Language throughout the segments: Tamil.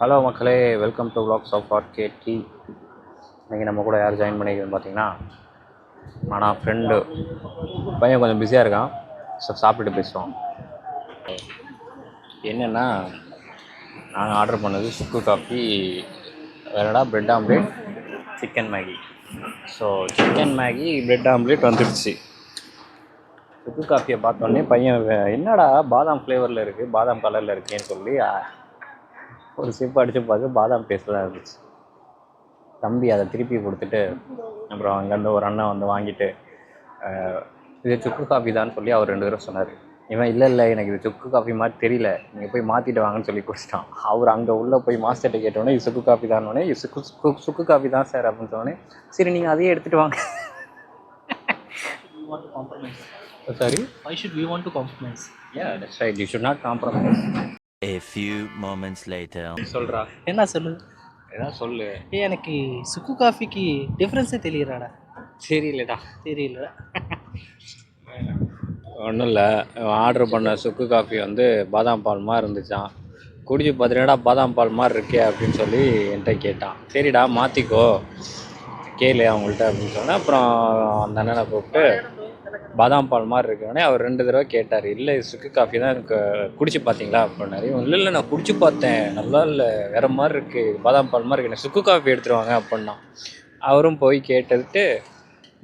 ஹலோ மக்களே, welcome to vlogs of RKT. இன்றைக்கி நம்ம கூட யார் ஜாயின் பண்ணிக்கிறதுன்னு பார்த்தீங்கன்னா, ஆனால் ஃப்ரெண்டு பையன் கொஞ்சம் பிஸியாக இருக்கான். ஸோ சாப்பிட்டுட்டு பேசுவோம். என்னென்னா, நாங்கள் ஆர்டர் பண்ணது சுக்கு காஃபி, வேறடா bread omelette, chicken Maggi. So chicken Maggi bread omelette வந்துடுச்சு. சுக்கு காஃபியை பார்த்தோன்னே பையன் என்னடா பாதாம் ஃப்ளேவரில் இருக்குது, பாதாம் கலரில் இருக்கேன்னு சொல்லி ஒரு சிப் அடித்து பார்த்து பாதாம் டேஸ்ட்டில் தான் இருந்துச்சு. தம்பி அதை திருப்பி கொடுத்துட்டு அப்புறம் அங்கேருந்து ஒரு அண்ணன் வந்து வாங்கிட்டு இது சுக்கு காஃபி தான் சொல்லி அவர் 2 பேரும் சொன்னார். இவன் இல்லை எனக்கு இது சுக்கு காஃபி மாதிரி தெரியல, நீங்கள் போய் மாற்றிட்டு வாங்கன்னு சொல்லி குடிச்சிட்டான். அவர் அங்கே உள்ளே போய் மாஸ்டர்கிட்ட கேட்டோடனே இது சுக்கு காஃபி தானோடனே இது சுக்கு காஃபி தான் சார் அப்படின்னு சொன்னோடனே சரி நீங்கள் அதையே எடுத்துகிட்டு வாங்க. Sorry? Why should we want to compromise? Yeah, that's right. You should not compromise. A few moments later. சொல்கிறா என்ன சொல்லு? ஏதாவது சொல்லு. எனக்கு சுக்கு காஃபிக்கு டிஃப்ரென்ஸே தெரியலடா. தெரியலடா. தெரியல. ஒன்றும் இல்லை, ஆர்டர் பண்ண சுக்கு காஃபி வந்து பாதாம் பால் மாதிரி இருந்துச்சான். குடிச்சு பார்த்துட்டா பாதாம் பால் மாதிரி இருக்கே அப்படின்னு சொல்லி என்கிட்ட கேட்டான். சரிடா மாற்றிக்கோ கேளு அவங்கள்ட்ட அப்படின்னு சொன்னேன். அப்புறம் அந்த அண்ணனை கூப்பிட்டு பாதாம் பால் மாதிரி இருக்கோடனே அவர் 2 தடவை கேட்டார். இல்லை சுக்கு காஃபி தான் எனக்கு குடிச்சு பார்த்தீங்களா அப்படின்னாரு. இல்லை நான் குடிச்சு பார்த்தேன், நல்லா இல்லை, வேறு மாதிரி இருக்குது, பாதாம் பால் மாதிரி இருக்குது, எனக்கு சுக்கு காஃபி எடுத்துருவாங்க அப்படின்னா. அவரும் போய் கேட்டதுட்டு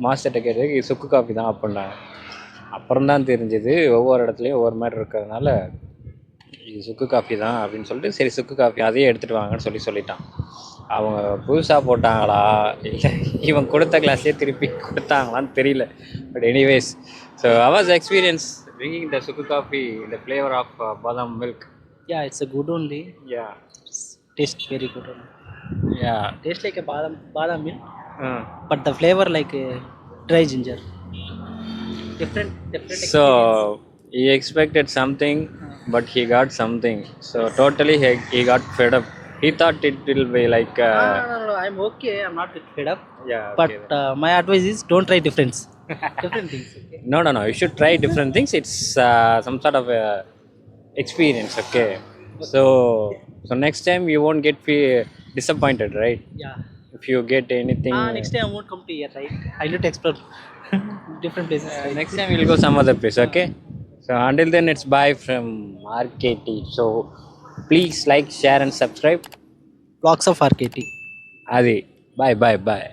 மாஸ்டர்கிட்ட கேட்டதுக்கு இது சுக்கு காஃபி தான் அப்படின்னாங்க. அப்புறம்தான் தெரிஞ்சது ஒவ்வொரு இடத்துலையும் ஒவ்வொரு மாதிரி இருக்கிறதுனால இது சுக்கு காஃபி தான் அப்படின்னு சொல்லிட்டு சரி சுக்கு காஃபி அதையே எடுத்துகிட்டு வாங்கன்னு சொல்லிட்டான். அவங்க புதுசாக போட்டாங்களா இல்லை இவன் கொடுத்த கிளாஸே திருப்பி கொடுத்தாங்களான்னு தெரியல. But anyways, so hours experience drinking த சுக்கு காஃபி, த ஃப்ளேவர் ஆஃப் பாதாம் milk. Yeah, it's a good only. Yeah. Taste very good only. Yeah. Taste like a badam milk. But the flavor like a dry ginger. Different So experience. he expected something, but he got something. So totally he got fed up. He thought it will be like No, I'm okay. I'm not fed up. yeah, But okay. My advice is don't try different things. Okay? No, you should try different things. It's some sort of experience, okay? So next time you won't get disappointed, right? Yeah. If you get anything Next time I won't come to here, right? I need to explore different places. Right? next time we'll go some other place, okay? So until then, it's bye from RKT. So please like, share and subscribe. Vlogs of RKT. Adi, bye.